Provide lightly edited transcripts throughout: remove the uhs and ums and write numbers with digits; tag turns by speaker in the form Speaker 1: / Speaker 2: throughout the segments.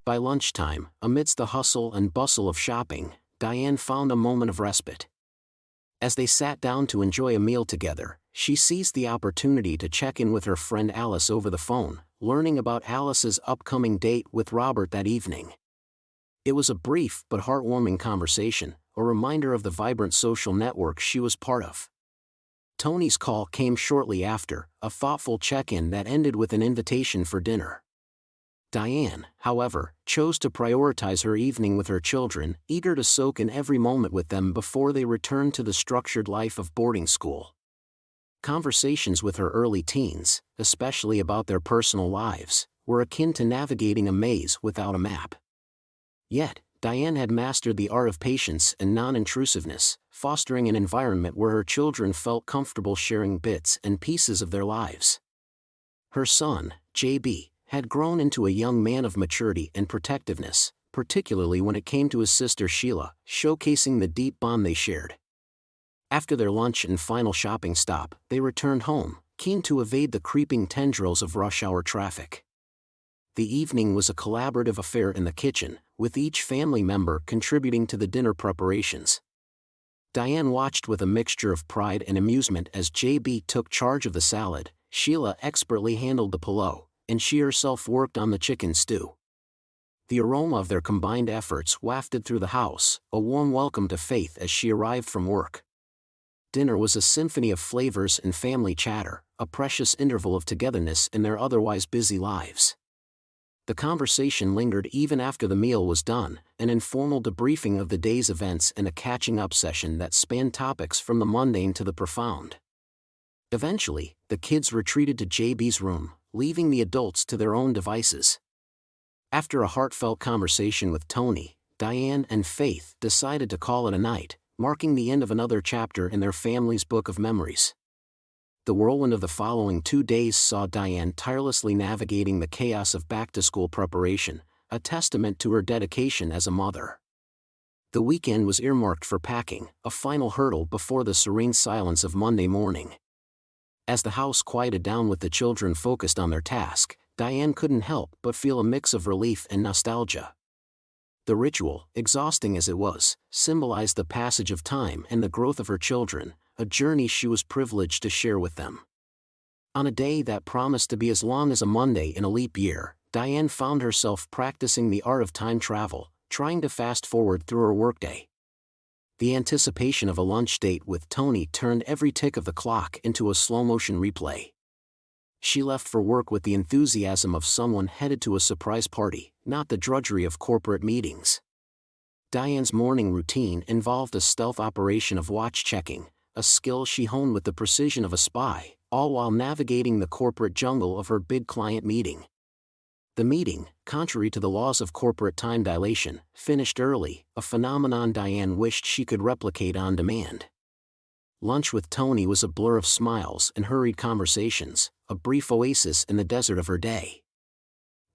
Speaker 1: By lunchtime, amidst the hustle and bustle of shopping, Diane found a moment of respite. As they sat down to enjoy a meal together, she seized the opportunity to check in with her friend Alice over the phone, learning about Alice's upcoming date with Robert that evening. It was a brief but heartwarming conversation, a reminder of the vibrant social network she was part of. Tony's call came shortly after, a thoughtful check-in that ended with an invitation for dinner. Diane, however, chose to prioritize her evening with her children, eager to soak in every moment with them before they returned to the structured life of boarding school. Conversations with her early teens, especially about their personal lives, were akin to navigating a maze without a map. Yet, Diane had mastered the art of patience and non-intrusiveness, fostering an environment where her children felt comfortable sharing bits and pieces of their lives. Her son, JB, had grown into a young man of maturity and protectiveness, particularly when it came to his sister Sheila, showcasing the deep bond they shared. After their lunch and final shopping stop, they returned home, keen to evade the creeping tendrils of rush-hour traffic. The evening was a collaborative affair in the kitchen, with each family member contributing to the dinner preparations. Diane watched with a mixture of pride and amusement as JB took charge of the salad, Sheila expertly handled the pillau, and she herself worked on the chicken stew. The aroma of their combined efforts wafted through the house, a warm welcome to Faith as she arrived from work. Dinner was a symphony of flavors and family chatter, a precious interval of togetherness in their otherwise busy lives. The conversation lingered even after the meal was done, an informal debriefing of the day's events and a catching-up session that spanned topics from the mundane to the profound. Eventually, the kids retreated to JB's room, leaving the adults to their own devices. After a heartfelt conversation with Tony, Diane and Faith decided to call it a night, marking the end of another chapter in their family's book of memories. The whirlwind of the following 2 days saw Diane tirelessly navigating the chaos of back-to-school preparation, a testament to her dedication as a mother. The weekend was earmarked for packing, a final hurdle before the serene silence of Monday morning. As the house quieted down with the children focused on their task, Diane couldn't help but feel a mix of relief and nostalgia. The ritual, exhausting as it was, symbolized the passage of time and the growth of her children, a journey she was privileged to share with them. On a day that promised to be as long as a Monday in a leap year, Diane found herself practicing the art of time travel, trying to fast-forward through her workday. The anticipation of a lunch date with Tony turned every tick of the clock into a slow-motion replay. She left for work with the enthusiasm of someone headed to a surprise party, not the drudgery of corporate meetings. Diane's morning routine involved a stealth operation of watch-checking, a skill she honed with the precision of a spy, all while navigating the corporate jungle of her big client meeting. The meeting, contrary to the laws of corporate time dilation, finished early, a phenomenon Diane wished she could replicate on demand. Lunch with Tony was a blur of smiles and hurried conversations, a brief oasis in the desert of her day.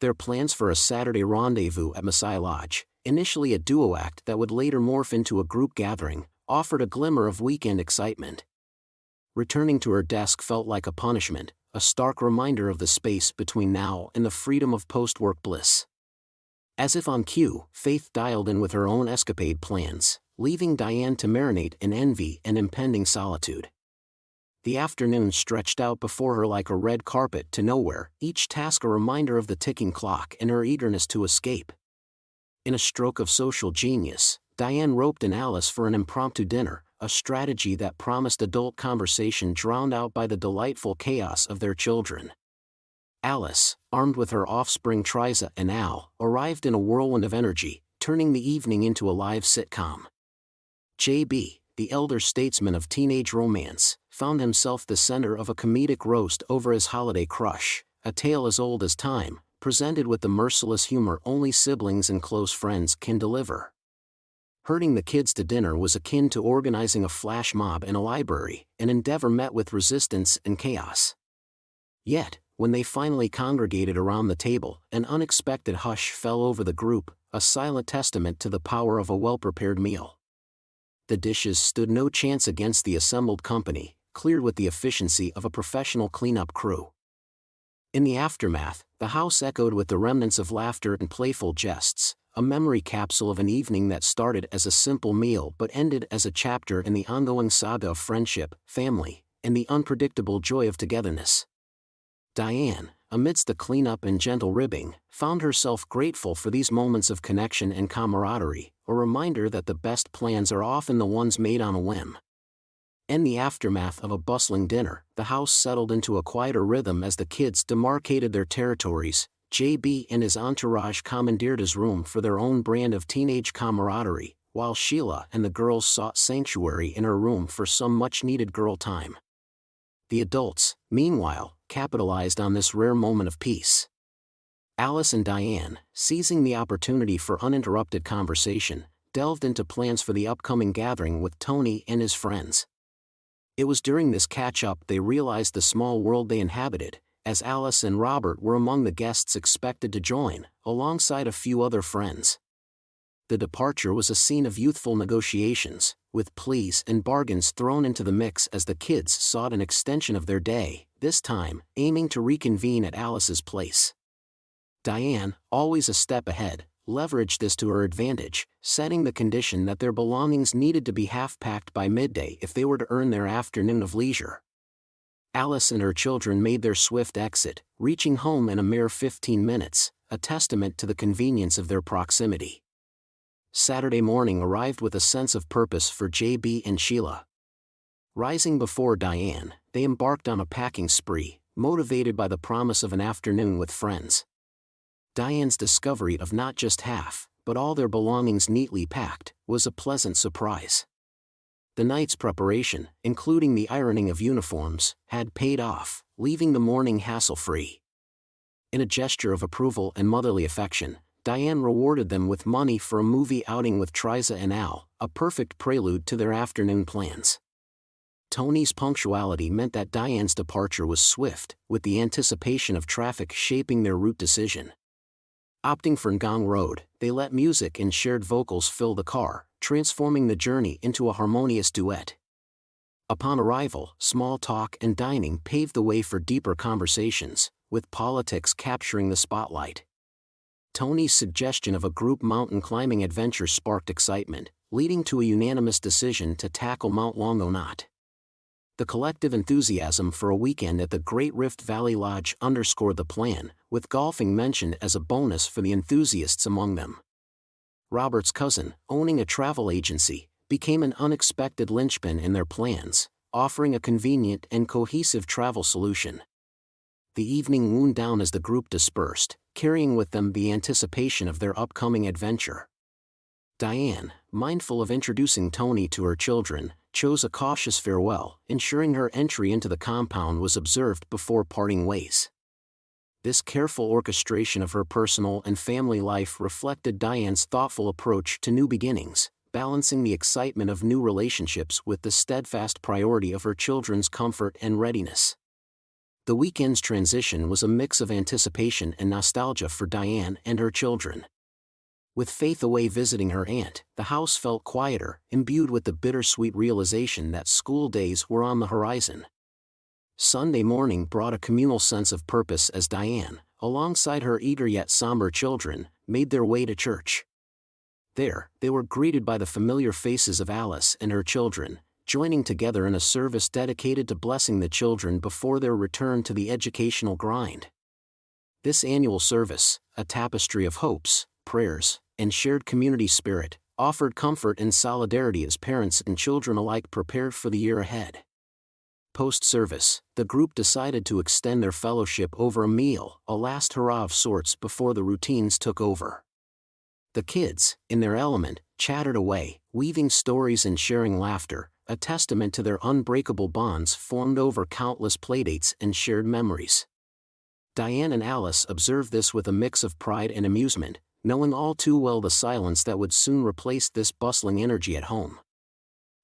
Speaker 1: Their plans for a Saturday rendezvous at Masai Lodge, initially a duo act that would later morph into a group gathering, offered a glimmer of weekend excitement. Returning to her desk felt like a punishment, a stark reminder of the space between now and the freedom of post-work bliss. As if on cue, Faith dialed in with her own escapade plans, leaving Diane to marinate in envy and impending solitude. The afternoon stretched out before her like a red carpet to nowhere, each task a reminder of the ticking clock and her eagerness to escape. In a stroke of social genius, Diane roped in Alice for an impromptu dinner, a strategy that promised adult conversation drowned out by the delightful chaos of their children. Alice, armed with her offspring Triza and Al, arrived in a whirlwind of energy, turning the evening into a live sitcom. JB, the elder statesman of teenage romance, found himself the center of a comedic roast over his holiday crush, a tale as old as time, presented with the merciless humor only siblings and close friends can deliver. Herding the kids to dinner was akin to organizing a flash mob in a library, an endeavor met with resistance and chaos. Yet, when they finally congregated around the table, an unexpected hush fell over the group, a silent testament to the power of a well-prepared meal. The dishes stood no chance against the assembled company, cleared with the efficiency of a professional cleanup crew. In the aftermath, the house echoed with the remnants of laughter and playful jests, a memory capsule of an evening that started as a simple meal but ended as a chapter in the ongoing saga of friendship, family, and the unpredictable joy of togetherness. Diane, amidst the cleanup and gentle ribbing, found herself grateful for these moments of connection and camaraderie, a reminder that the best plans are often the ones made on a whim. In the aftermath of a bustling dinner, the house settled into a quieter rhythm as the kids demarcated their territories. JB and his entourage commandeered his room for their own brand of teenage camaraderie, while Sheila and the girls sought sanctuary in her room for some much-needed girl time. The adults, meanwhile, capitalized on this rare moment of peace. Alice and Diane, seizing the opportunity for uninterrupted conversation, delved into plans for the upcoming gathering with Tony and his friends. It was during this catch-up they realized the small world they inhabited, as Alice and Robert were among the guests expected to join, alongside a few other friends. The departure was a scene of youthful negotiations, with pleas and bargains thrown into the mix as the kids sought an extension of their day, this time aiming to reconvene at Alice's place. Diane, always a step ahead, leveraged this to her advantage, setting the condition that their belongings needed to be half-packed by midday if they were to earn their afternoon of leisure. Alice and her children made their swift exit, reaching home in a mere 15 minutes, a testament to the convenience of their proximity. Saturday morning arrived with a sense of purpose for JB and Sheila. Rising before Diane, they embarked on a packing spree, motivated by the promise of an afternoon with friends. Diane's discovery of not just half, but all their belongings neatly packed, was a pleasant surprise. The night's preparation, including the ironing of uniforms, had paid off, leaving the morning hassle-free. In a gesture of approval and motherly affection, Diane rewarded them with money for a movie outing with Triza and Al, a perfect prelude to their afternoon plans. Tony's punctuality meant that Diane's departure was swift, with the anticipation of traffic shaping their route decision. Opting for Ngong Road, they let music and shared vocals fill the car, transforming the journey into a harmonious duet. Upon arrival, small talk and dining paved the way for deeper conversations, with politics capturing the spotlight. Tony's suggestion of a group mountain climbing adventure sparked excitement, leading to a unanimous decision to tackle Mount Longonot. The collective enthusiasm for a weekend at the Great Rift Valley Lodge underscored the plan, with golfing mentioned as a bonus for the enthusiasts among them. Robert's cousin, owning a travel agency, became an unexpected linchpin in their plans, offering a convenient and cohesive travel solution. The evening wound down as the group dispersed, carrying with them the anticipation of their upcoming adventure. Diane, mindful of introducing Tony to her children, chose a cautious farewell, ensuring her entry into the compound was observed before parting ways. This careful orchestration of her personal and family life reflected Diane's thoughtful approach to new beginnings, balancing the excitement of new relationships with the steadfast priority of her children's comfort and readiness. The weekend's transition was a mix of anticipation and nostalgia for Diane and her children. With Faith away visiting her aunt, the house felt quieter, imbued with the bittersweet realization that school days were on the horizon. Sunday morning brought a communal sense of purpose as Diane, alongside her eager yet somber children, made their way to church. There, they were greeted by the familiar faces of Alice and her children, joining together in a service dedicated to blessing the children before their return to the educational grind. This annual service, a tapestry of hopes, prayers, and shared community spirit, offered comfort and solidarity as parents and children alike prepared for the year ahead. Post-service, the group decided to extend their fellowship over a meal, a last hurrah of sorts before the routines took over. The kids, in their element, chattered away, weaving stories and sharing laughter, a testament to their unbreakable bonds formed over countless playdates and shared memories. Diane and Alice observed this with a mix of pride and amusement, knowing all too well the silence that would soon replace this bustling energy at home.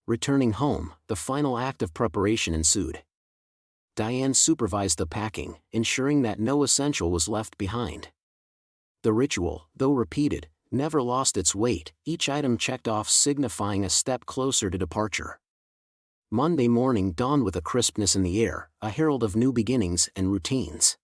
Speaker 1: Returning home, the final act of preparation ensued. Diane supervised the packing, ensuring that no essential was left behind. The ritual, though repeated, never lost its weight, each item checked off signifying a step closer to departure. Monday morning dawned with a crispness in the air, a herald of new beginnings and routines.